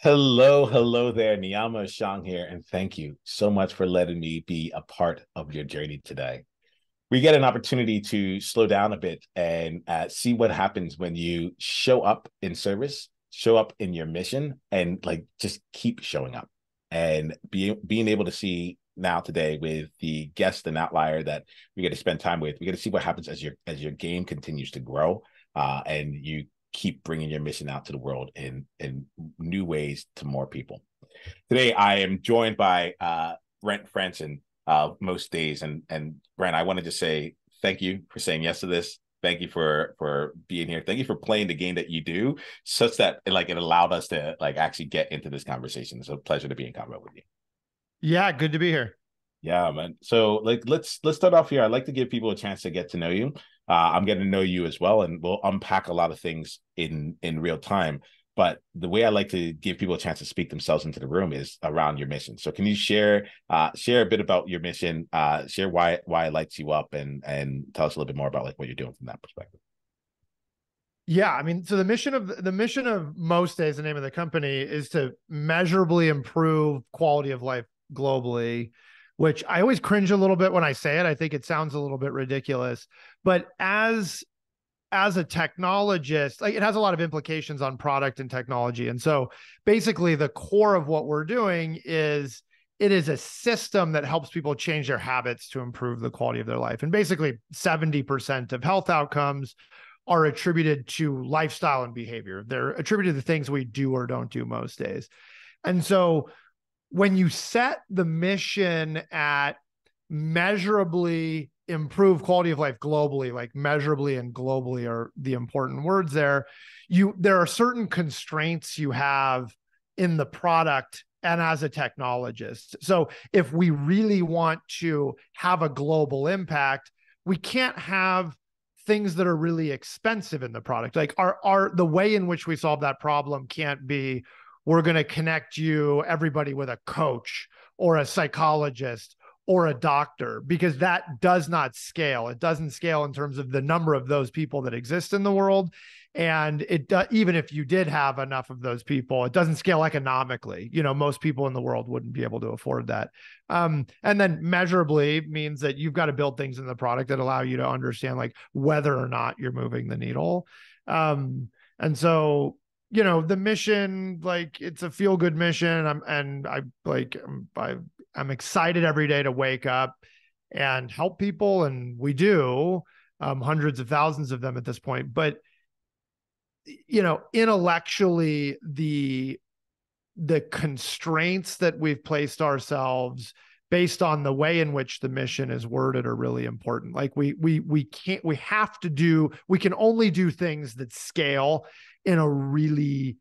Hello there. Niiamah Ashong here, and thank you so much for letting me be a part of your journey today. We get an opportunity to slow down a bit and see what happens when you show up in service, show up in your mission, and like just keep showing up. And being able to see now today with the guest and outlier that we get to spend time with, we get to see what happens as your game continues to grow, and you keep bringing your mission out to the world in new ways to more people. Today, I am joined by Brent Franson most days, and Brent, I wanted to say thank you for saying yes to this. Thank you for being here. Thank you for playing the game that you do, such that it allowed us to actually get into this conversation. It's a pleasure to be in combat with you. Yeah, good to be here. Yeah, man. So let's start off here. I'd like to give people a chance to get to know you. I'm getting to know you as well, and we'll unpack a lot of things in real time. But the way I like to give people a chance to speak themselves into the room is around your mission. So can you share a bit about your mission, share why it lights you up, and tell us a little bit more about what you're doing from that perspective. Yeah, I mean, so the mission of Most Days, the name of the company, is to measurably improve quality of life globally, which I always cringe a little bit when I say it. I think it sounds a little bit ridiculous, but as a technologist, like, it has a lot of implications on product and technology. And so basically the core of what we're doing is it is a system that helps people change their habits to improve the quality of their life. And basically 70% of health outcomes are attributed to lifestyle and behavior. They're attributed to things we do or don't do most days. And so when you set the mission at measurably improve quality of life globally, like measurably and globally are the important words there, there are certain constraints you have in the product and as a technologist. So if we really want to have a global impact, we can't have things that are really expensive in the product. Like the way in which we solve that problem can't be, we're going to connect everybody with a coach or a psychologist or a doctor, because that does not scale. It doesn't scale in terms of the number of those people that exist in the world. And even if you did have enough of those people, it doesn't scale economically. Most people in the world wouldn't be able to afford that. And then measurably means that you've got to build things in the product that allow you to understand whether or not you're moving the needle. And so, the mission, it's a feel good mission. I'm excited every day to wake up and help people. And we do, hundreds of thousands of them at this point, but intellectually, the constraints that we've placed ourselves based on the way in which the mission is worded are really important. We can only do things that scale in a really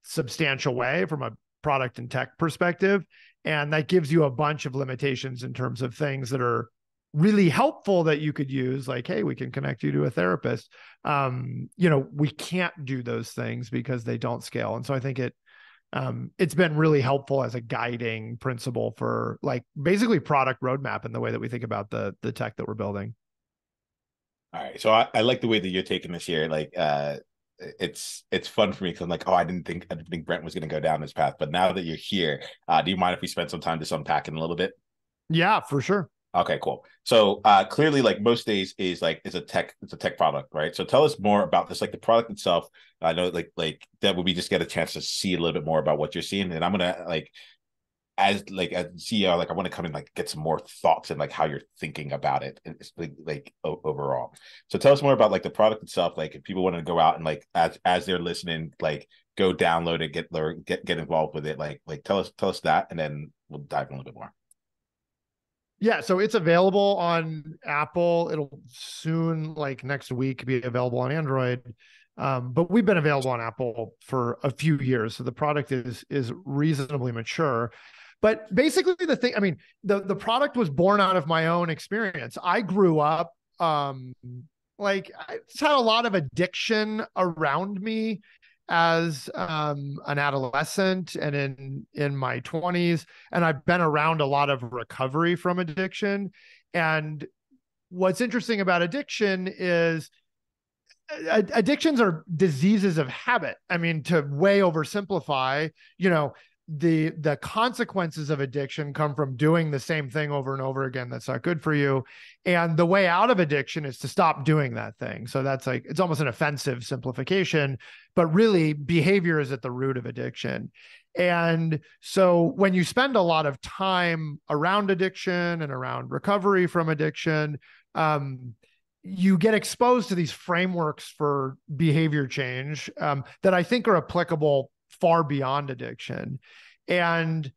substantial way from a product and tech perspective. And that gives you a bunch of limitations in terms of things that are really helpful that you could use, like, hey, we can connect you to a therapist. We can't do those things because they don't scale. And so I think it's been really helpful as a guiding principle for basically product roadmap and the way that we think about the tech that we're building. All right, so I like the way that you're taking this here. It's fun for me because I'm like, oh, I didn't think Brent was going to go down this path, but now that you're here, do you mind if we spend some time just unpacking a little bit? Yeah, for sure. Okay, cool. So clearly, Most Days is a tech product, right? So tell us more about this, the product itself. I know that would we just get a chance to see a little bit more about what you're seeing, and I'm gonna as CEO, I want to come and get some more thoughts and how you're thinking about it, and overall. So tell us more about the product itself. If people want to go out and as they're listening, go download it, get involved with it. Tell us that, and then we'll dive in a little bit more. Yeah, so it's available on Apple. It'll soon, next week, be available on Android. But we've been available on Apple for a few years, so the product is reasonably mature. But basically, the product was born out of my own experience. I grew up, I just had a lot of addiction around me as an adolescent and in my 20s, and I've been around a lot of recovery from addiction. And what's interesting about addiction is addictions are diseases of habit. I mean, to way oversimplify, the consequences of addiction come from doing the same thing over and over again that's not good for you. And the way out of addiction is to stop doing that thing. So that's like, it's almost an offensive simplification, but really behavior is at the root of addiction. And so when you spend a lot of time around addiction and around recovery from addiction, you get exposed to these frameworks for behavior change that I think are applicable far beyond addiction. And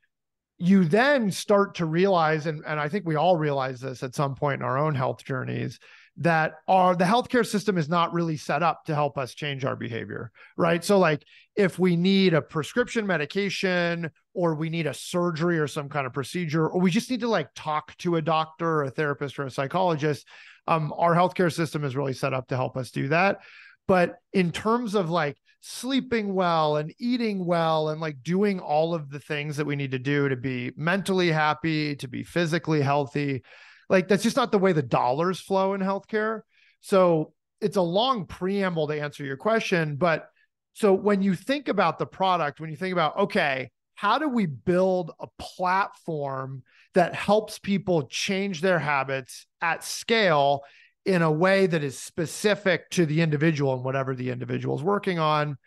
you then start to realize, and I think we all realize this at some point in our own health journeys, that the healthcare system is not really set up to help us change our behavior, right? So like if we need a prescription medication or we need a surgery or some kind of procedure, or we just need to like talk to a doctor or a therapist or a psychologist, our healthcare system is really set up to help us do that. But in terms of like sleeping well and eating well and like doing all of the things that we need to do to be mentally happy, to be physically healthy, like that's just not the way the dollars flow in healthcare. So it's a long preamble to answer your question. But so when you think about the product, when you think about, okay, how do we build a platform that helps people change their habits at scale in a way that is specific to the individual and whatever the individual is working on?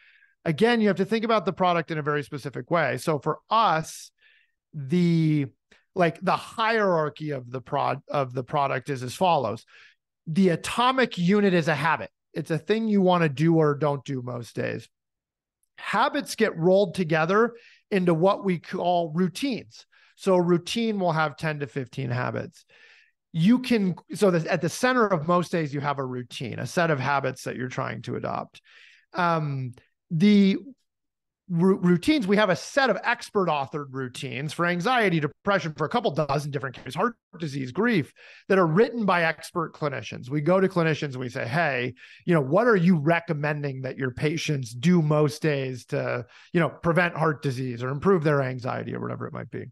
Again, you have to think about the product in a very specific way. So for us, the hierarchy of the product is as follows. The atomic unit is a habit. It's a thing you want to do or don't do most days. Habits get rolled together into what we call routines. So a routine will have 10 to 15 habits. At the center of most days, you have a routine, a set of habits that you're trying to adopt. The routines, we have a set of expert authored routines for anxiety, depression, for a couple dozen different cases, heart disease, grief, that are written by expert clinicians. We go to clinicians and we say, hey, what are you recommending that your patients do most days to, prevent heart disease or improve their anxiety or whatever it might be?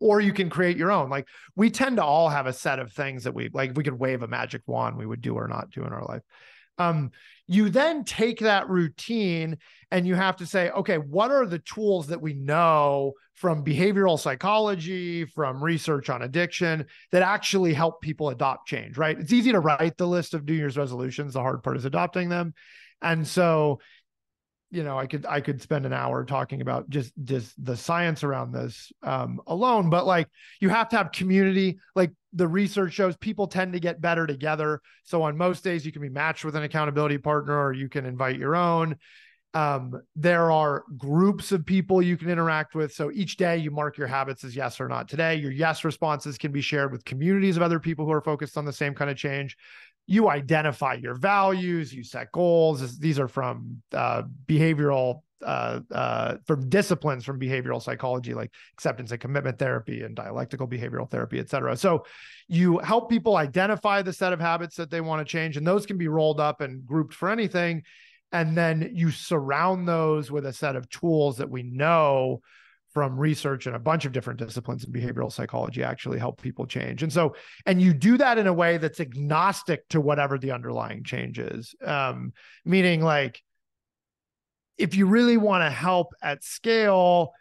Or you can create your own. Like we tend to all have a set of things that if we could wave a magic wand, we would do or not do in our life. You then take that routine and you have to say, okay, what are the tools that we know from behavioral psychology, from research on addiction that actually help people adopt change, right? It's easy to write the list of New Year's resolutions. The hard part is adopting them. And so, I could spend an hour talking about just the science around this alone, but like you have to have community. Like the research shows people tend to get better together. So on most days you can be matched with an accountability partner or you can invite your own. There are groups of people you can interact with. So each day you mark your habits as yes or not today. Your yes responses can be shared with communities of other people who are focused on the same kind of change. You identify your values, you set goals. These are from behavioral, from disciplines from behavioral psychology, like acceptance and commitment therapy and dialectical behavioral therapy, et cetera. So you help people identify the set of habits that they want to change, and those can be rolled up and grouped for anything. And then you surround those with a set of tools that we know from research and a bunch of different disciplines in behavioral psychology actually help people change. And you do that in a way that's agnostic to whatever the underlying change is. Meaning like, if you really want to help at scale,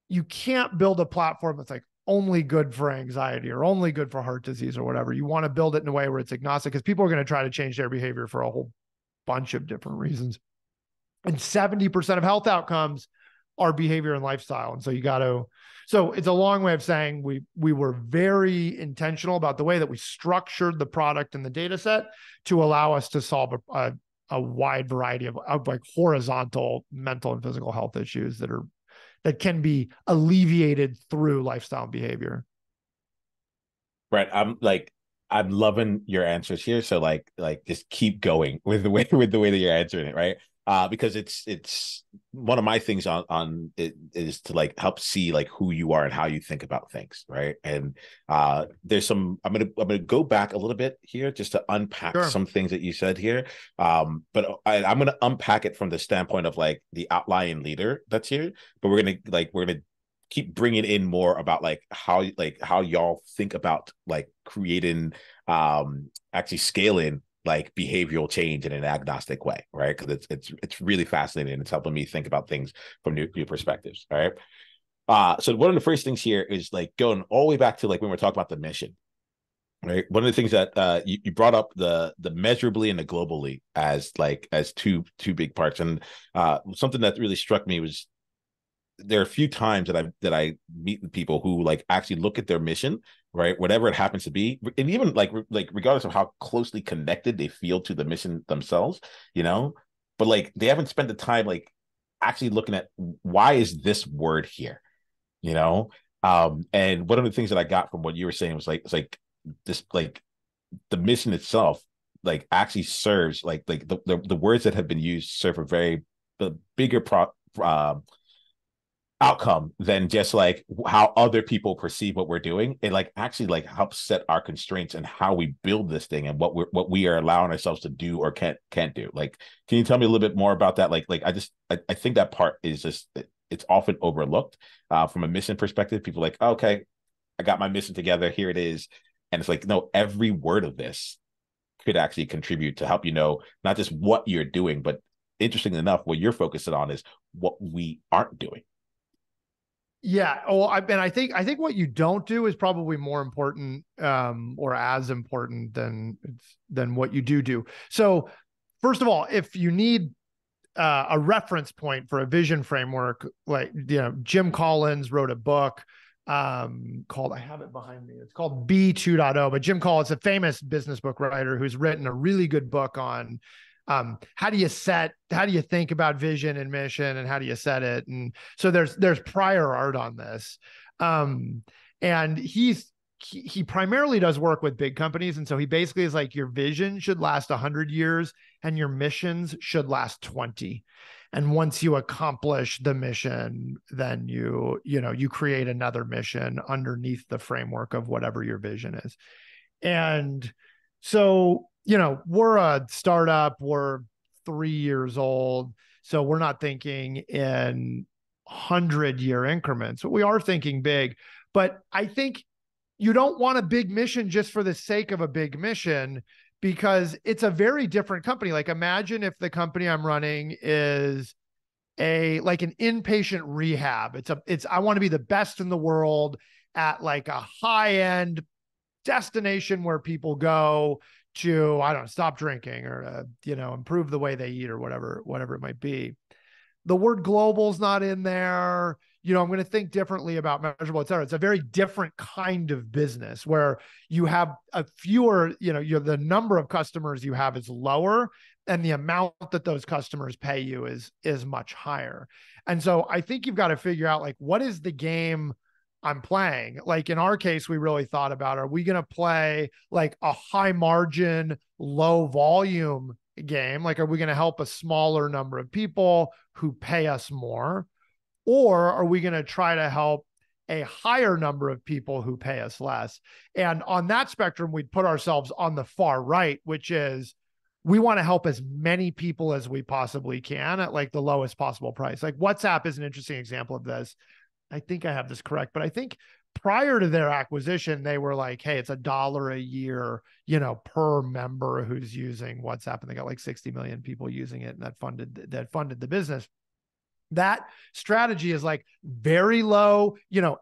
you can't build a platform that's like only good for anxiety or only good for heart disease or whatever. You want to build it in a way where it's agnostic, because people are going to try to change their behavior for a whole bunch of different reasons. And 70% of health outcomes are behavior and lifestyle. And so it's a long way of saying we were very intentional about the way that we structured the product and the data set to allow us to solve a wide variety of like horizontal mental and physical health issues that can be alleviated through lifestyle and behavior. Right. I'm loving your answers here. So like just keep going with the way that you're answering it, right? Because it's one of my things on it is to like help see like who you are and how you think about things, right? And there's I'm gonna go back a little bit here just to unpack some things that you said here. But I'm gonna unpack it from the standpoint of like the outlying leader that's here. But we're gonna keep bringing in more about how y'all think about like creating actually scaling like behavioral change in an agnostic way, right? Because it's really fascinating, and it's helping me think about things from new perspectives. All right. So one of the first things here is like going all the way back to like when we're talking about the mission, right? One of the things that you brought up the measurably and the globally as like as two big parts, and something that really struck me was there are a few times that I meet with people who like actually look at their mission, right, whatever it happens to be, and even like regardless of how closely connected they feel to the mission themselves, you know, but like they haven't spent the time like actually looking at why is this word here, you know. And one of the things that I got from what you were saying was like it's like this like the mission itself like actually serves like the words that have been used serve a very the bigger outcome than just like how other people perceive what we're doing. It like actually like helps set our constraints and how we build this thing and what we are allowing ourselves to do or can't do. Like, can you tell me a little bit more about that? Like I think that part is just it's often overlooked from a mission perspective. People are like, oh, okay, I got my mission together, here it is. And it's like, no, every word of this could actually contribute to help you know not just what you're doing, but interestingly enough, what you're focusing on is what we aren't doing. Yeah. Oh, I think what you don't do is probably more important, or as important than what you do. So, first of all, if you need a reference point for a vision framework, like Jim Collins wrote a book called, I have it behind me, it's called B 2.0. But Jim Collins, a famous business book writer who's written a really good book on how do you think about vision and mission, and how do you set it? And so there's prior art on this. And he primarily does work with big companies. And so he basically is like, your vision should last 100 years and your missions should last 20. And once you accomplish the mission, then you create another mission underneath the framework of whatever your vision is. And so, we're a startup, we're 3 years old. So we're not thinking in 100-year increments, but we are thinking big. But I think you don't want a big mission just for the sake of a big mission, because it's a very different company. Like, imagine if the company I'm running is like an inpatient rehab. I want to be the best in the world at like a high-end destination where people go to, I don't know, stop drinking or improve the way they eat or whatever it might be. The word global is not in there. I'm going to think differently about measurable, et cetera. It's a very different kind of business where you have a fewer, the number of customers you have is lower, and the amount that those customers pay you is much higher. And so I think you've got to figure out, like, what is the game I'm playing? Like, in our case, we really thought about, are we going to play like a high margin, low volume game? Like, are we going to help a smaller number of people who pay us more? Or are we going to try to help a higher number of people who pay us less? And on that spectrum, we'd put ourselves on the far right, which is we want to help as many people as we possibly can at like the lowest possible price. Like, WhatsApp is an interesting example of this. I think I have this correct, but I think prior to their acquisition, they were like, hey, it's $1 a year, per member who's using WhatsApp. And they got like 60 million people using it. And that funded the business. That strategy is like very low,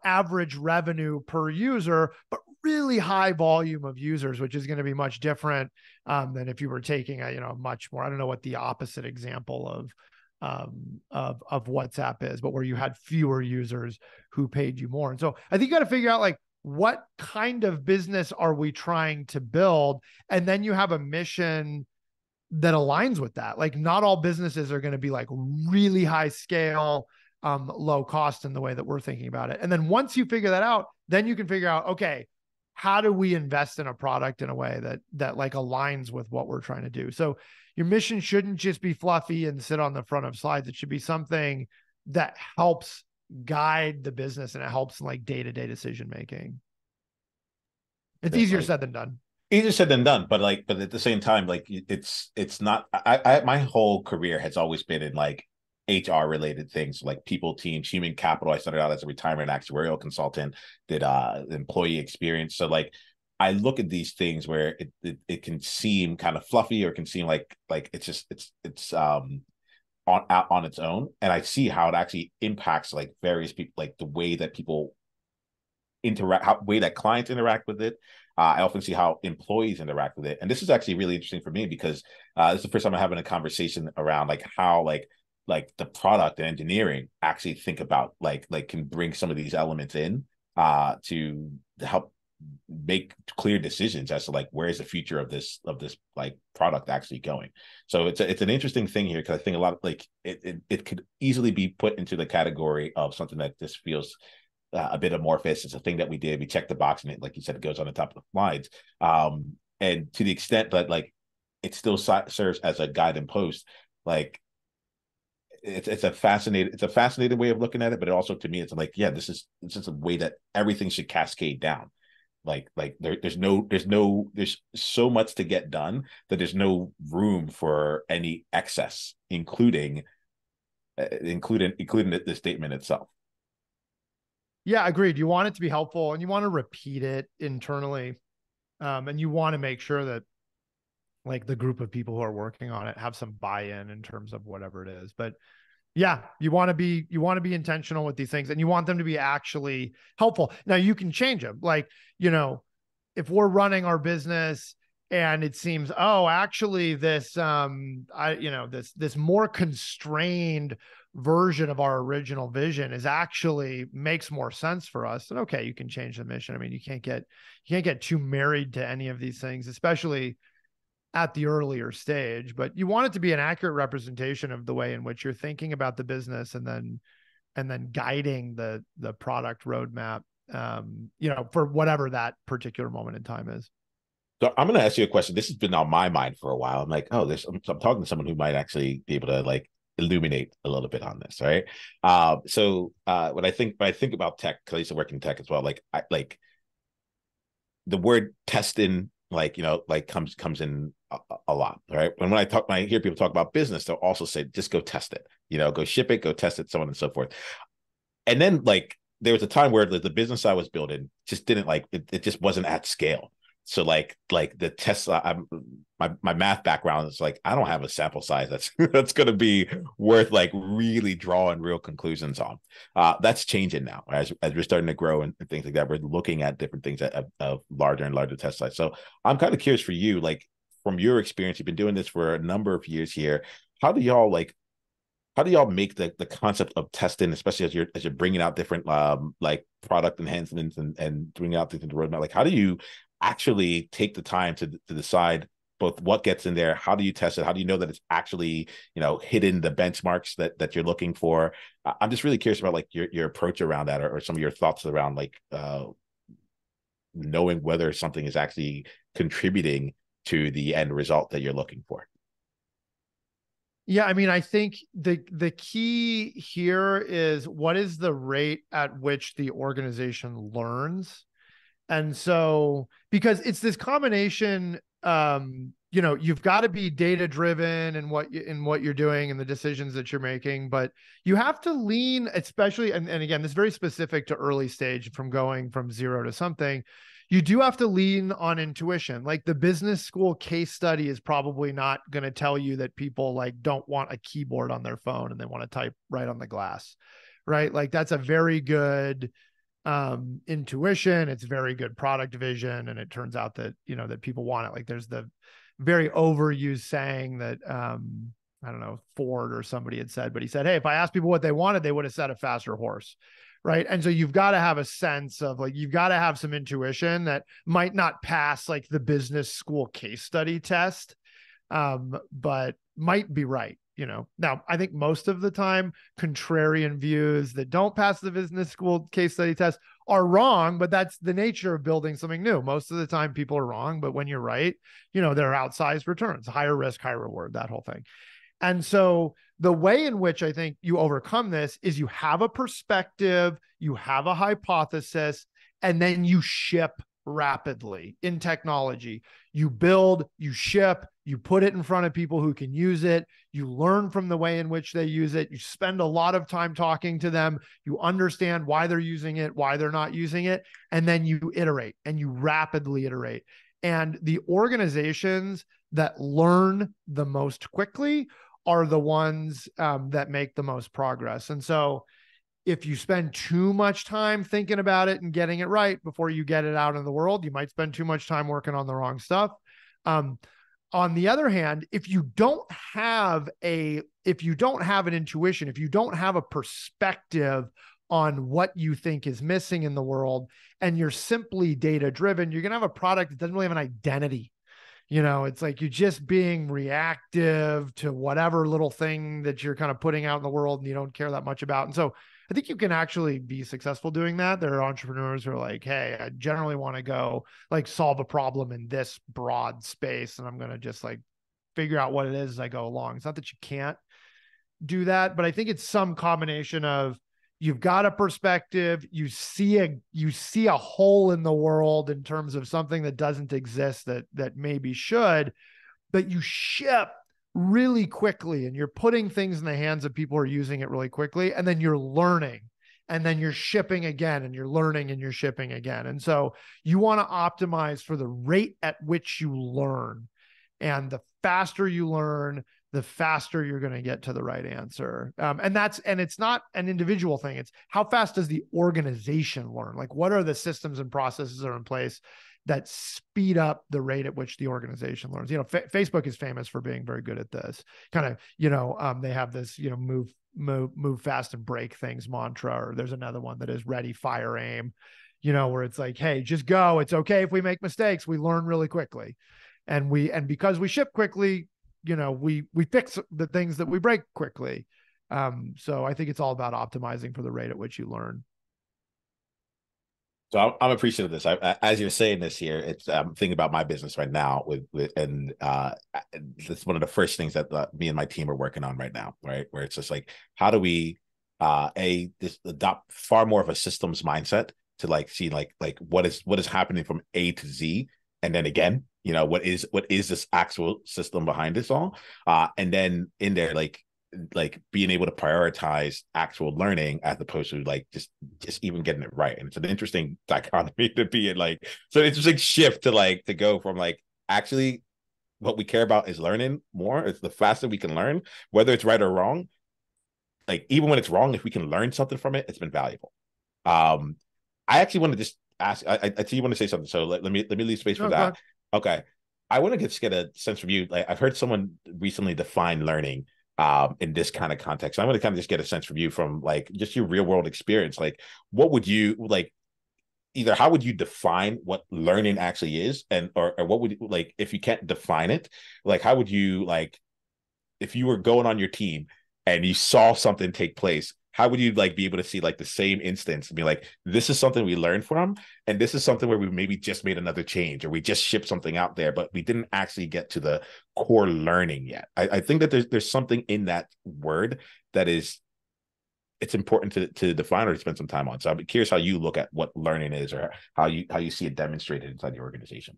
average revenue per user, but really high volume of users, which is going to be much different than if you were taking a much more, I don't know what the opposite example of WhatsApp is, but where you had fewer users who paid you more. And so I think you got to figure out, like, what kind of business are we trying to build? And then you have a mission that aligns with that. Like, not all businesses are going to be like really high scale, low cost in the way that we're thinking about it. And then once you figure that out, then you can figure out, okay, how do we invest in a product in a way that like aligns with what we're trying to do? So your mission shouldn't just be fluffy and sit on the front of slides. It should be something that helps guide the business and it helps in like day-to-day decision making. It's easier said than done. Easier said than done, but at the same time, like it's not. I my whole career has always been in like HR related things, like people, teams, human capital. I started out as a retirement actuarial consultant, did employee experience. So like I look at these things where it can seem kind of fluffy, or it can seem like it's on its own, and I see how it actually impacts like various people, like the way that people interact, how way that clients interact with it. I often see how employees interact with it, and this is actually really interesting for me because this is the first time I'm having a conversation around like how like the product and engineering actually think about like can bring some of these elements in to help make clear decisions as to like where's the future of this like product actually going. So it's an interesting thing here, because I think a lot of like it could easily be put into the category of something that just feels a bit amorphous. It's a thing that we did. We checked the box, and it, like you said, it goes on the top of the slides. And to the extent that like it still serves as a guide and post, like it's a fascinating way of looking at it. But it also, to me, it's like, yeah, it's just a way that everything should cascade down. There's so much to get done that there's no room for any excess, including the statement itself. Yeah, agreed. You want it to be helpful, and you want to repeat it internally. And you want to make sure that like the group of people who are working on it have some buy-in in terms of whatever it is. But yeah, you want to be intentional with these things, and you want them to be actually helpful. Now you can change them. Like, if we're running our business and it seems, oh, actually this, this more constrained version of our original vision is actually makes more sense for us, then okay, you can change the mission. I mean, you can't get too married to any of these things, especially at the earlier stage, but you want it to be an accurate representation of the way in which you're thinking about the business, and then guiding the product roadmap, for whatever that particular moment in time is. So I'm going to ask you a question. This has been on my mind for a while. I'm like, oh, I'm talking to someone who might actually be able to like illuminate a little bit on this, right? When I think about tech, because I used to work in tech as well, like the word testing, like comes in a lot, right? When I hear people talk about business, they'll also say, just go test it, go ship it, go test it, so on and so forth. And then like there was a time where the business I was building just didn't like it just wasn't at scale. So like the tests, my math background is like, I don't have a sample size that's going to be worth like really drawing real conclusions on. That's changing now as we're starting to grow and things like that. We're looking at different things of larger and larger test size. So I'm kind of curious for you, like from your experience, you've been doing this for a number of years here. How do y'all make the concept of testing, especially as you're bringing out different like product enhancements and bringing out things into the roadmap? Like, how do you actually take the time to decide both what gets in there? How do you test it? How do you know that it's actually, hitting the benchmarks that you're looking for? I'm just really curious about like your approach around that, or some of your thoughts around like knowing whether something is actually contributing to the end result that you're looking for. Yeah, I mean, I think the key here is, what is the rate at which the organization learns? And so, because it's this combination, you've got to be data driven in what you're doing and the decisions that you're making, but you have to lean, especially, and again, this is very specific to early stage, from going from zero to something. You do have to lean on intuition. Like the business school case study is probably not going to tell you that people like don't want a keyboard on their phone and they want to type right on the glass, right? Like that's a very good intuition. It's very good product vision. And it turns out that, that people want it. Like there's the very overused saying that, I don't know, Ford or somebody had said, but he said, hey, if I asked people what they wanted, they would have said a faster horse. Right. And so you've got to have a sense of like, you've got to have some intuition that might not pass like the business school case study test, but might be right. Now I think most of the time contrarian views that don't pass the business school case study test are wrong, but that's the nature of building something new. Most of the time people are wrong, but when you're right, there are outsized returns, higher risk, high reward, that whole thing. And so the way in which I think you overcome this is you have a perspective, you have a hypothesis, and then you ship rapidly in technology. You build, you ship, you put it in front of people who can use it, you learn from the way in which they use it, you spend a lot of time talking to them, you understand why they're using it, why they're not using it, and then you iterate and you rapidly iterate. And the organizations that learn the most quickly are the ones that make the most progress. And so if you spend too much time thinking about it and getting it right before you get it out in the world, you might spend too much time working on the wrong stuff. On the other hand, if you don't have an intuition, if you don't have a perspective on what you think is missing in the world, and you're simply data driven, you're going to have a product that doesn't really have an identity. It's like you're just being reactive to whatever little thing that you're kind of putting out in the world and you don't care that much about. And so I think you can actually be successful doing that. There are entrepreneurs who are like, hey, I generally want to go like solve a problem in this broad space, and I'm going to just like figure out what it is as I go along. It's not that you can't do that, but I think it's some combination of you've got a perspective, you see a hole in the world in terms of something that doesn't exist that maybe should, but you ship really quickly and you're putting things in the hands of people who are using it really quickly, and then you're learning, and then you're shipping again, and you're learning and you're shipping again. And so you want to optimize for the rate at which you learn. And the faster you learn, the faster you're going to get to the right answer. And it's not an individual thing. It's how fast does the organization learn? Like, what are the systems and processes that are in place that speed up the rate at which the organization learns? Facebook is famous for being very good at this kind of, they have this, move fast and break things mantra, or there's another one that is ready, fire, aim, where it's like, hey, just go. It's okay if we make mistakes. We learn really quickly. And because we ship quickly, we fix the things that we break quickly. So I think it's all about optimizing for the rate at which you learn. So I'm appreciative of this. As you're saying this here, I'm thinking about my business right now and it's one of the first things that me and my team are working on right now, right? Where it's just like, how do we adopt far more of a systems mindset to like see like what is happening from A to Z, and then again, what is this actual system behind this all, and then in there like being able to prioritize actual learning as opposed to like just even getting it right. And it's an interesting dichotomy to be in, like, so it's just a shift to go from like actually what we care about is learning more. It's the faster we can learn, whether it's right or wrong. Like even when it's wrong, if we can learn something from it, it's been valuable. I actually want to just ask. I see you want to say something, so let me leave space for that. Okay, I want to just get a sense from you. Like I've heard someone recently define learning in this kind of context. I'm going to kind of just get a sense from you from like just your real world experience. Like, what would you like? Either how would you define what learning actually is, and or what would like if you can't define it, like how would you like if you were going on your team and you saw something take place, how would you like be able to see like the same instance and be like, this is something we learned from, and this is something where we maybe just made another change or we just shipped something out there, but we didn't actually get to the core learning yet. I think that there's something in that word that is it's important to define or to spend some time on. So I'm curious how you look at what learning is, or how you see it demonstrated inside your organization.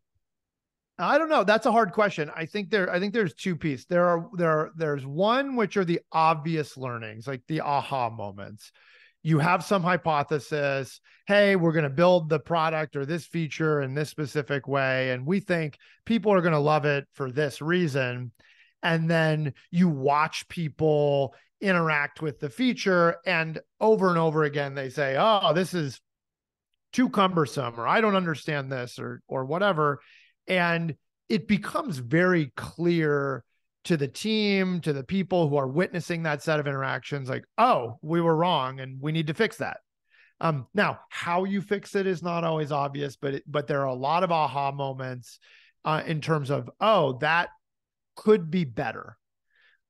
I don't know. That's a hard question. I think there's two pieces. There's one, which are the obvious learnings, like the aha moments. You have some hypothesis. Hey, we're going to build the product or this feature in this specific way, and we think people are going to love it for this reason. And then you watch people interact with the feature, and over again, they say, oh, this is too cumbersome, or I don't understand this, or whatever. And it becomes very clear to the team, to the people who are witnessing that set of interactions, like, oh, we were wrong and we need to fix that. Now, how you fix it is not always obvious, but there are a lot of aha moments in terms of, oh, that could be better.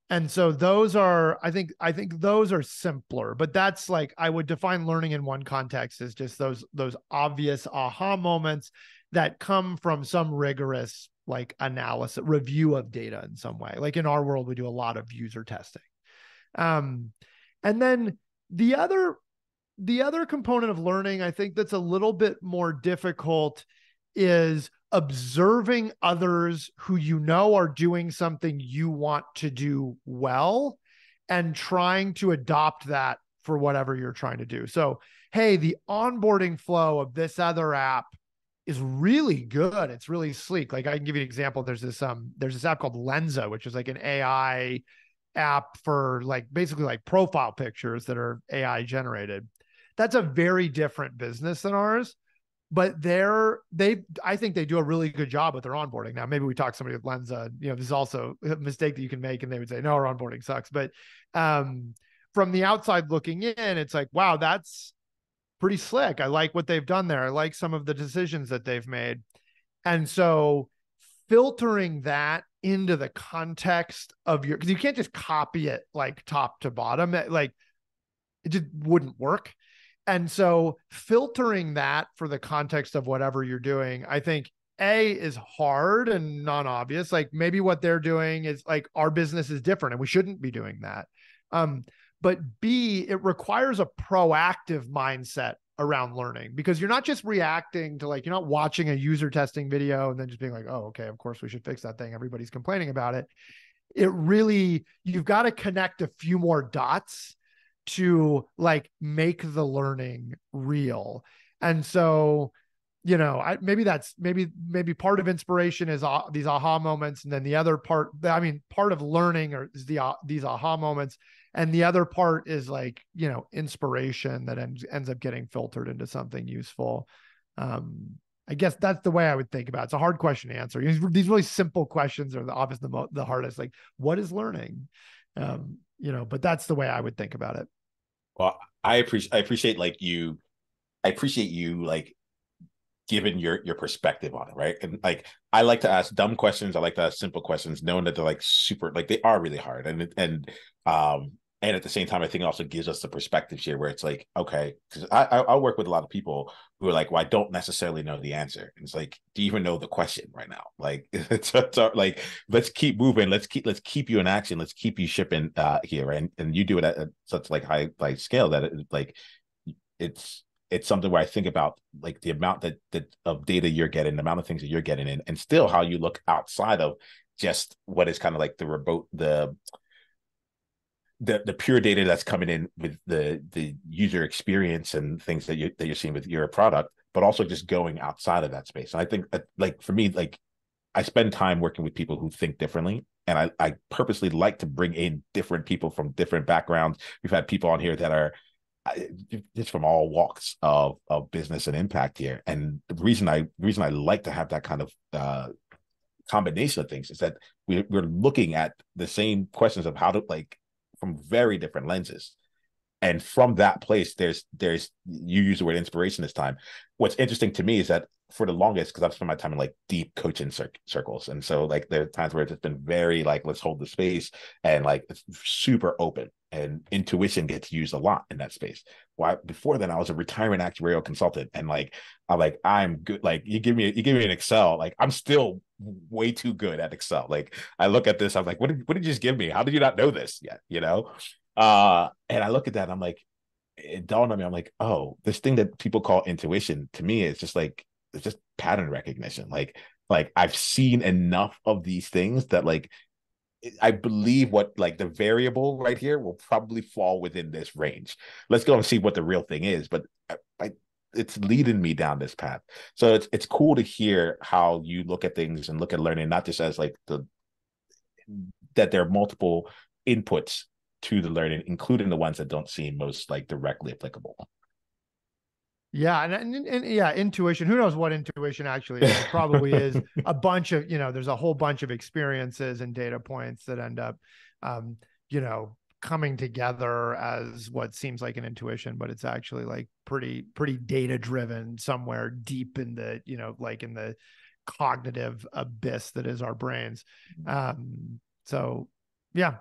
And so those are, I think those are simpler, but that's like, I would define learning in one context as just those obvious aha moments that come from some rigorous like analysis, review of data in some way. Like in our world, we do a lot of user testing. And then the other component of learning, I think that's a little bit more difficult is observing others who you know are doing something you want to do well and trying to adopt that for whatever you're trying to do. So, hey, the onboarding flow of this other app is really good. It's really sleek. Like, I can give you an example. There's this app called Lensa, which is like an AI app for like basically like profile pictures that are AI generated. That's a very different business than ours, but I think they do a really good job with their onboarding. Now, maybe we talk to somebody with Lensa, this is also a mistake that you can make, and they would say, no, our onboarding sucks. But from the outside looking in, it's like, wow, that's pretty slick. I like what they've done there. I like some of the decisions that they've made. And so filtering that into the context of because you can't just copy it like top to bottom. Like, it just wouldn't work. And so filtering that for the context of whatever you're doing, I think is hard and non-obvious. Like, maybe what they're doing is like, our business is different and we shouldn't be doing that. But B, it requires a proactive mindset around learning, because you're not just reacting to, like, you're not watching a user testing video and then just being like, oh, okay, of course we should fix that thing. Everybody's complaining about it. You've got to connect a few more dots to like make the learning real. And so, maybe part of inspiration is these aha moments. And then the other part, part of learning is these aha moments. And the other part is like, inspiration that ends up getting filtered into something useful. I guess that's the way I would think about it. It's a hard question to answer. These really simple questions are obviously the hardest. Like, what is learning? But that's the way I would think about it. Well, I appreciate you like giving your perspective on it, right? And like, I like to ask dumb questions. I like to ask simple questions, knowing that they're like super, like they are really hard. And at the same time, I think it also gives us the perspective here where it's like, okay, because I work with a lot of people who are like, well, I don't necessarily know the answer. And it's like, do you even know the question right now? Like, it's like, let's keep moving. Let's keep you in action. Let's keep you shipping here. And you do it at such like high scale that it's something where I think about like the amount that of data you're getting, the amount of things that you're getting in, and still how you look outside of just what is kind of like the pure data that's coming in with the user experience and things that you're seeing with your product, but also just going outside of that space. And I think like for me, like, I spend time working with people who think differently, and I purposely like to bring in different people from different backgrounds. We've had people on here that are just from all walks of business and impact here. And the reason I like to have that kind of combination of things is that we're looking at the same questions of how to, like, from very different lenses. And from that place, there's you use the word inspiration this time. What's interesting to me is that for the longest, because I've spent my time in like deep coaching circles, and so like there are times where it's just been very like, let's hold the space, and like it's super open, and intuition gets used a lot in that space. Why, before then I was a retiring actuarial consultant, and like I'm good. Like, you give me an Excel, like I'm still way too good at Excel. Like, I look at this, I'm like, what did you just give me? How did you not know this yet? And I look at that and I'm like, it dawned on me, I'm like, oh, this thing that people call intuition, to me, it's just pattern recognition. Like I've seen enough of these things that like I believe what, like, the variable right here will probably fall within this range. Let's go and see what the real thing is. But it's leading me down this path. So it's cool to hear how you look at things and look at learning, not just as like that there are multiple inputs to the learning, including the ones that don't seem most like directly applicable. Yeah. And yeah, intuition, who knows what intuition actually is? It probably is a bunch of, there's a whole bunch of experiences and data points that end up, coming together as what seems like an intuition, but it's actually like pretty data driven somewhere deep in the, like in the cognitive abyss that is our brains. So yeah.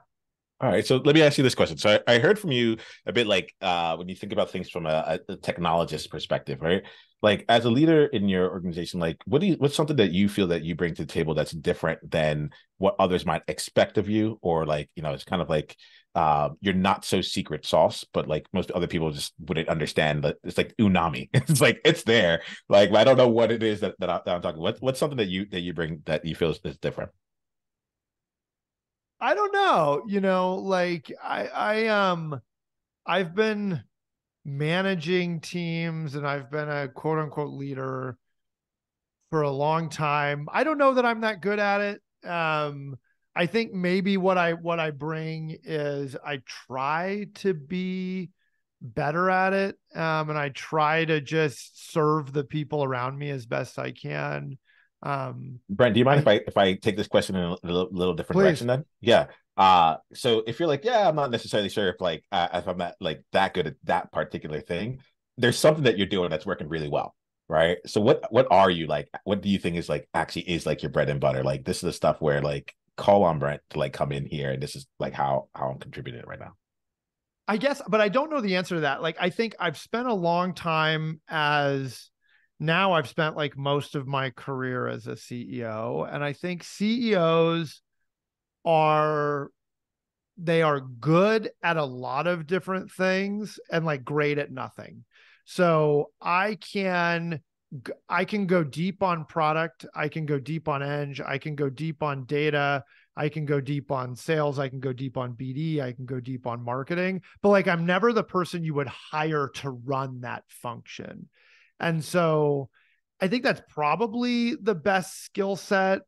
All right, so let me ask you this question. So I heard from you a bit, like, when you think about things from a technologist perspective, right? Like, as a leader in your organization, like, what's something that you feel that you bring to the table that's different than what others might expect of you, or like, it's kind of like you're not so secret sauce, but like most other people just wouldn't understand that it's like unami. It's like it's there. Like I don't know what it is that I'm talking. What's something that you bring that you feel is different? I don't know, like I've been managing teams and I've been a quote unquote leader for a long time. I don't know that I'm that good at it. I think maybe what I bring is I try to be better at it. And I try to just serve the people around me as best I can. Brent, do you mind I if I take this question in a little different Please. direction then? Yeah. So if you're like, yeah, I'm not necessarily sure if I'm not like that good at that particular thing, there's something that you're doing that's working really well, right? So what are you like? What do you think is like actually is like your bread and butter? Like this is the stuff where like call on Brent to like come in here, and this is like how I'm contributing right now. I guess, but I don't know the answer to that. Like, I think I've spent a long time as now I've spent like most of my career as a CEO. And I think CEOs are, they are good at a lot of different things and like great at nothing. So I can go deep on product. I can go deep on eng. I can go deep on data. I can go deep on sales. I can go deep on BD. I can go deep on marketing. But like, I'm never the person you would hire to run that function. And so I think that's probably the best skill set,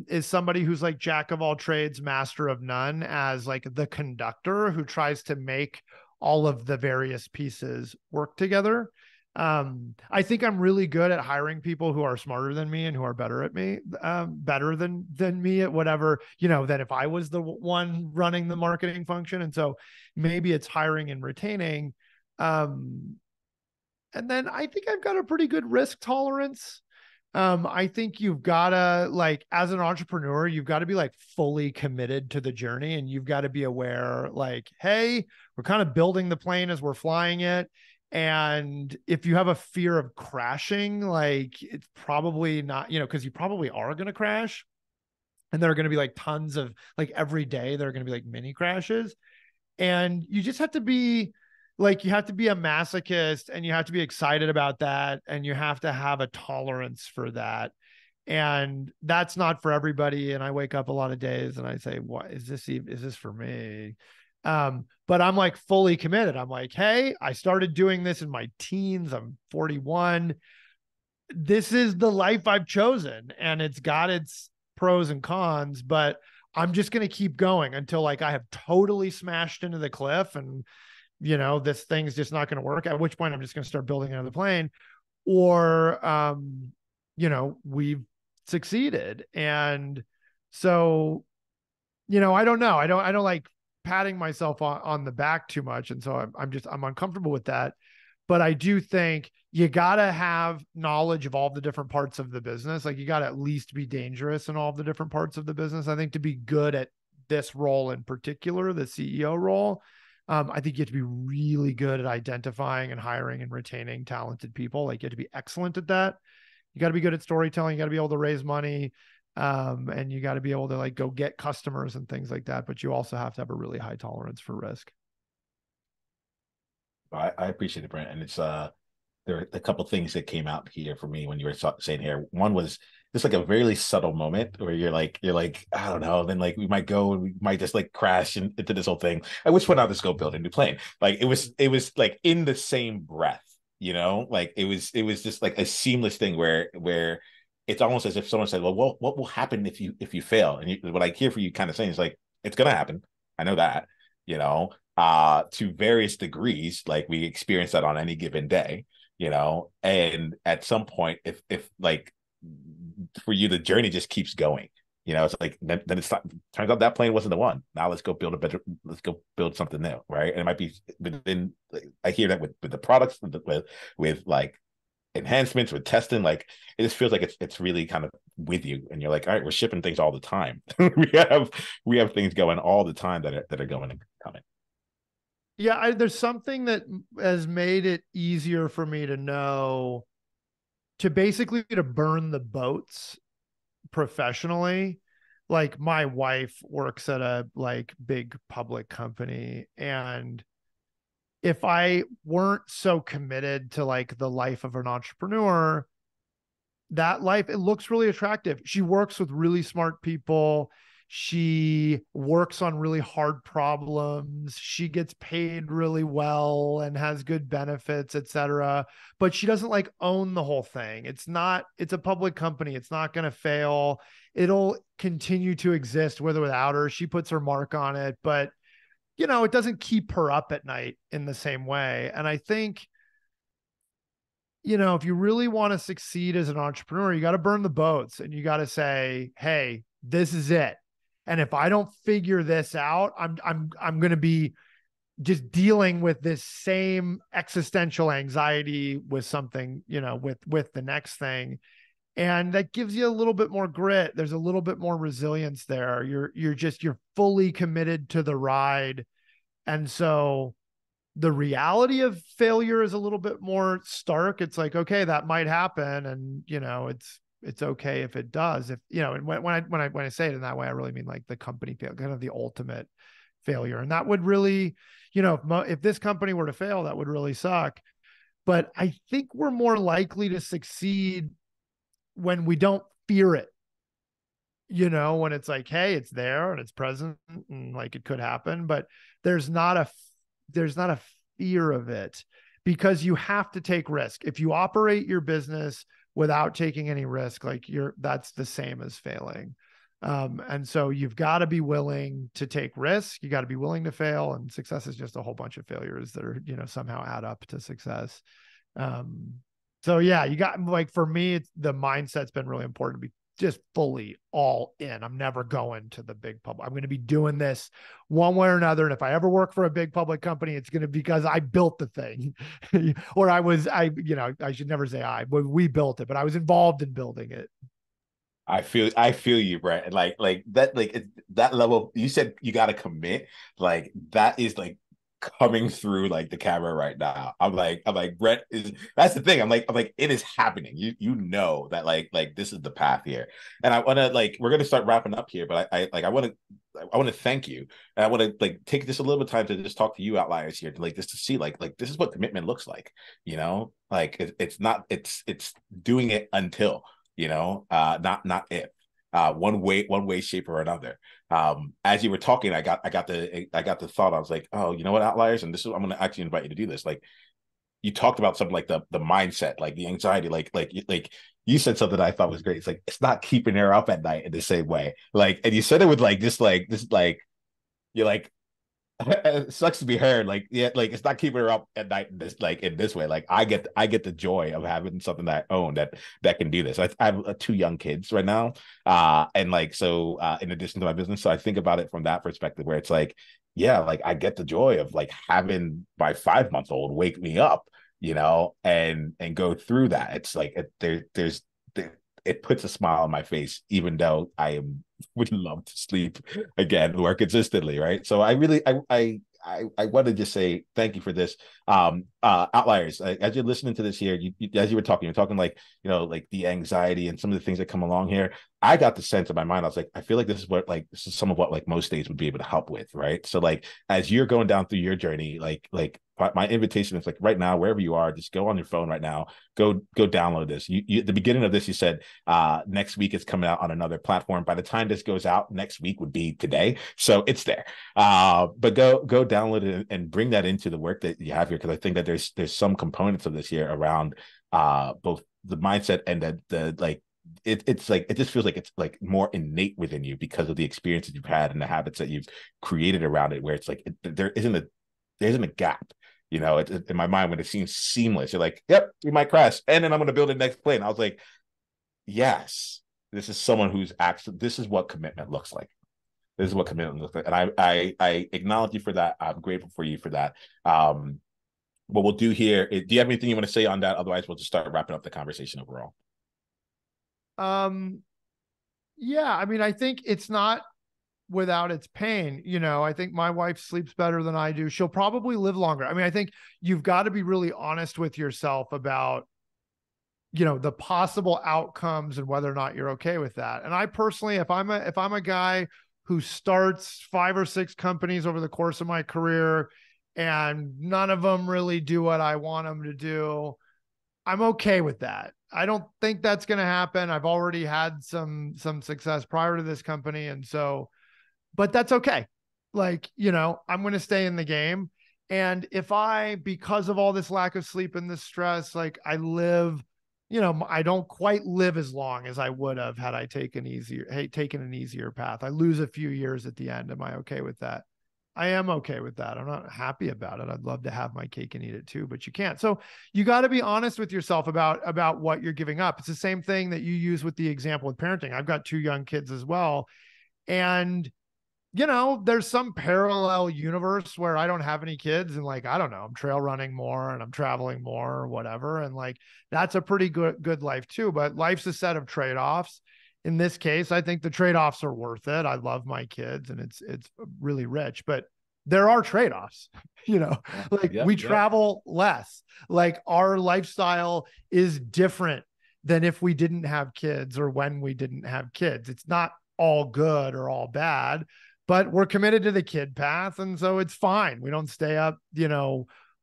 is somebody who's like jack of all trades, master of none, as like the conductor who tries to make all of the various pieces work together. I think I'm really good at hiring people who are smarter than me and who are better at me, better than me at whatever, than if I was the one running the marketing function. And so maybe it's hiring and retaining. Um, and then I think I've got a pretty good risk tolerance. I think you've gotta, like, as an entrepreneur, you've got to be like fully committed to the journey, and you've got to be aware, like, hey, we're kind of building the plane as we're flying it. And if you have a fear of crashing, like, it's probably not, because you probably are going to crash. And there are going to be like tons of, like, every day, there are going to be like mini crashes. And you just have to be like, you have to be a masochist and you have to be excited about that. And you have to have a tolerance for that. And that's not for everybody. And I wake up a lot of days and I say, what is this? Is this for me? But I'm like fully committed. I'm like, hey, I started doing this in my teens. I'm 41. This is the life I've chosen, and it's got its pros and cons, but I'm just going to keep going until like I have totally smashed into the cliff and, this thing's just not going to work. At which point I'm just going to start building another plane, or, we've succeeded. And so, I don't know. I don't like patting myself on the back too much. And so I'm uncomfortable with that. But I do think you got to have knowledge of all the different parts of the business. Like, you got to at least be dangerous in all the different parts of the business. I think to be good at this role in particular, the CEO role, I think you have to be really good at identifying and hiring and retaining talented people. Like, you have to be excellent at that. You got to be good at storytelling. You got to be able to raise money. And you got to be able to like go get customers and things like that. But you also have to have a really high tolerance for risk. I appreciate it, Brent, and it's there are a couple of things that came out here for me when you were saying here. One was just like a very subtle moment where you're like I don't know, then like we might go and we might just like crash into this whole thing. At which point I'll just go build a new plane. Like it was like in the same breath, like it was just like a seamless thing where it's almost as if someone said, well, what will happen if you fail? And what I hear for you kind of saying is like it's gonna happen. I know that, to various degrees, like we experience that on any given day, and at some point if like for you the journey just keeps going, it's like then it's not, turns out that plane wasn't the one. Now let's go build something new, right? And it might be, but then I hear that with the products, with like enhancements, with testing, like it just feels like it's really kind of with you, and you're like, all right, we're shipping things all the time. we have things going all the time that are going and coming. Yeah, there's something that has made it easier for me to know, to basically to burn the boats professionally. like my wife works at a like big public company, and if I weren't so committed to like the life of an entrepreneur, that life, it looks really attractive. She works with really smart people. She works on really hard problems. She gets paid really well and has good benefits, etc. But she doesn't like own the whole thing. It's a public company. It's not going to fail. It'll continue to exist with or without her. She puts her mark on it, but it doesn't keep her up at night in the same way. And I think, if you really want to succeed as an entrepreneur, you got to burn the boats and you got to say, hey, this is it. And if I don't figure this out, I'm going to be just dealing with this same existential anxiety with something, with the next thing. And that gives you a little bit more grit. There's a little bit more resilience there. You're fully committed to the ride. And so the reality of failure is a little bit more stark. It's like, okay, that might happen. And, it's okay if it does. If, and when I say it in that way, I really mean like the company fail, kind of the ultimate failure. And that would really, if this company were to fail, that would really suck. But I think we're more likely to succeed when we don't fear it. When it's like, hey, it's there and it's present and like it could happen, but there's not a fear of it, because you have to take risk. If you operate your business without taking any risk, like that's the same as failing. And so you've got to be willing to take risk. You got to be willing to fail, and success is just a whole bunch of failures that are, somehow add up to success. So yeah, you got, like, for me, the mindset's been really important to be just fully all in. I'm never going to the big public. I'm going to be doing this one way or another. And if I ever work for a big public company, it's going to be because I built the thing or I should never say but we built it, but I was involved in building it. I feel you, Brent. Like that, like that level. You said you got to commit. Like that is like coming through like the camera right now. I'm like, Brent is. That's the thing. I'm like, it is happening. You know that like this is the path here. And I want to like, we're gonna start wrapping up here, but I want to thank you, and I want to like take just a little bit of time to just talk to you outliers here, to like just to see like this is what commitment looks like. Like it's not it's doing it until. Not if. One way, shape, or another. As you were talking, I got the thought. I was like, oh, you know what, outliers, and this is, I'm going to actually invite you to do this. Like, you talked about something like the mindset, like the anxiety, like you said something that I thought was great. It's like, it's not keeping her up at night in the same way. Like, and you said it with like this, you're like, it sucks to be heard. Like, yeah, like it's not keeping her up at night in this way. Like I get the joy of having something that I own that can do this. I have two young kids right now. And like, so in addition to my business, so I think about it from that perspective, where it's like, yeah, like I get the joy of like having my 5-month-old wake me up, and go through that. It's like it puts a smile on my face, even though would love to sleep again more consistently, right? So I really I want to just say thank you for this. Outliers, as you're listening to this here, as you were talking, you're talking like, like the anxiety and some of the things that come along here. I got the sense in my mind, I was like, I feel like this is some of what like most states would be able to help with, right? So like as you're going down through your journey, like my invitation is like right now, wherever you are, just go on your phone right now, go download this. You at the beginning of this, you said next week it's coming out on another platform. By the time this goes out, next week would be today, so it's there. But go download it and bring that into the work that you have here, because I think that there's some components of this here around both the mindset and the like. It's like, it just feels like it's like more innate within you because of the experiences you've had and the habits that you've created around it, where it's like there isn't a gap. In my mind, when it seems seamless, you're like, yep, we might crash, and then I'm going to build the next plane. I was like, yes, this is someone who's actually, this is what commitment looks like. This is what commitment looks like. And I acknowledge you for that. I'm grateful for you for that. What we'll do here is, do you have anything you want to say on that? Otherwise, we'll just start wrapping up the conversation overall. Yeah, I mean, I think it's not without its pain. I think my wife sleeps better than I do. She'll probably live longer. I mean, I think you've got to be really honest with yourself about the possible outcomes and whether or not you're okay with that. And I personally, if I'm a guy who starts 5 or 6 companies over the course of my career and none of them really do what I want them to do, I'm okay with that. I don't think that's going to happen. I've already had some success prior to this company. And so, but that's okay. Like, I'm going to stay in the game. And if because of all this lack of sleep and this stress, like I live, I don't quite live as long as I would have had I taken an easier path. I lose a few years at the end. Am I okay with that? I am okay with that. I'm not happy about it. I'd love to have my cake and eat it too, but you can't. So you got to be honest with yourself about what you're giving up. It's the same thing that you use with the example with parenting. I've got 2 young kids as well. And there's some parallel universe where I don't have any kids and like, I don't know, I'm trail running more and I'm traveling more or whatever. And like, that's a pretty good life too, but life's a set of trade-offs. In this case, I think the trade-offs are worth it. I love my kids and it's really rich, but there are trade-offs, we travel less. Like our lifestyle is different than if we didn't have kids or when we didn't have kids. It's not all good or all bad, but we're committed to the kid path. And so it's fine. We don't stay up,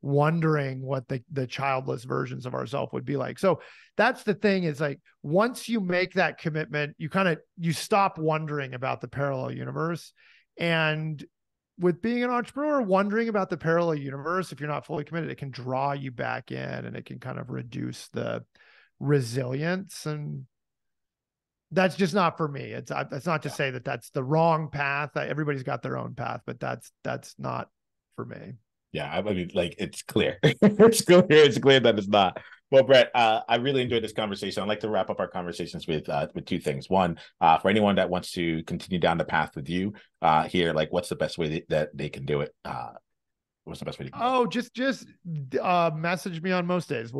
wondering what the childless versions of ourselves would be like. So that's the thing, is like, once you make that commitment, you stop wondering about the parallel universe. And with being an entrepreneur, wondering about the parallel universe, if you're not fully committed, it can draw you back in and it can kind of reduce the resilience. And that's just not for me. It's not to say that that's the wrong path. Everybody's got their own path, but that's not for me. Yeah, I mean, like, it's clear. It's clear that it's not. Well, Brett, I really enjoyed this conversation. I'd like to wrap up our conversations with 2 things. One, for anyone that wants to continue down the path with you here, like, what's the best way that they can do it? What's the best way to do it? Just message me on most days.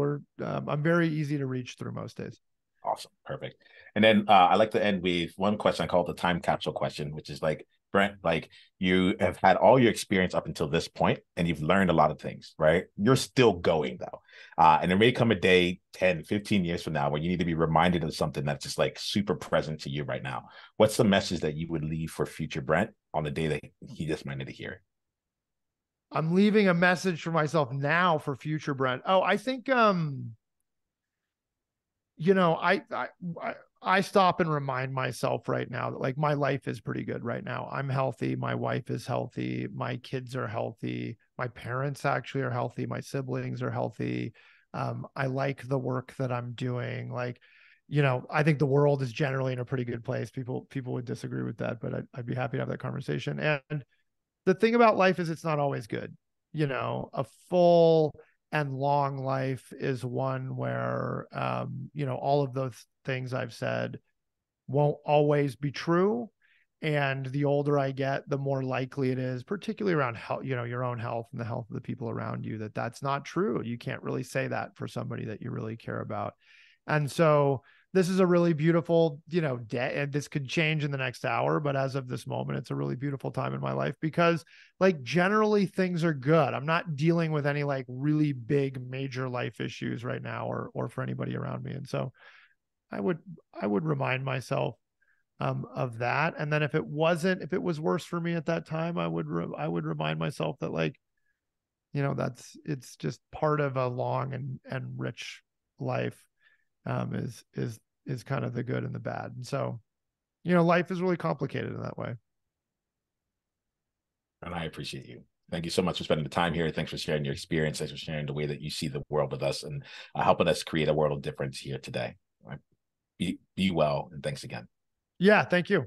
I'm very easy to reach through most days. Awesome. Perfect. And then I like to end with one question I call it the time capsule question, which is like, Brent, like, you have had all your experience up until this point and you've learned a lot of things, right? You're still going though. And there may come a day 10, 15 years from now where you need to be reminded of something that's just like super present to you right now. What's the message that you would leave for future Brent on the day that he just might need to hear it? I'm leaving a message for myself now for future Brent. Oh, I think, I stop and remind myself right now that like my life is pretty good right now. I'm healthy. My wife is healthy. My kids are healthy. My parents actually are healthy. My siblings are healthy. I like the work that I'm doing. Like, I think the world is generally in a pretty good place. People would disagree with that, but I'd be happy to have that conversation. And the thing about life is it's not always good. A full and long life is one where, all of those things I've said won't always be true. And the older I get, the more likely it is, particularly around health, your own health and the health of the people around you, that that's not true. You can't really say that for somebody that you really care about. And so this is a really beautiful, day, and this could change in the next hour, but as of this moment, it's a really beautiful time in my life because like generally things are good. I'm not dealing with any like really big major life issues right now or for anybody around me. And so I would remind myself of that. And then if it was worse for me at that time, I would remind myself that like, it's just part of a long and rich life. Is kind of the good and the bad. And so, life is really complicated in that way. And I appreciate you. Thank you so much for spending the time here. Thanks for sharing your experience. Thanks for sharing the way that you see the world with us and helping us create a world of difference here today. Be well, and thanks again. Yeah, thank you.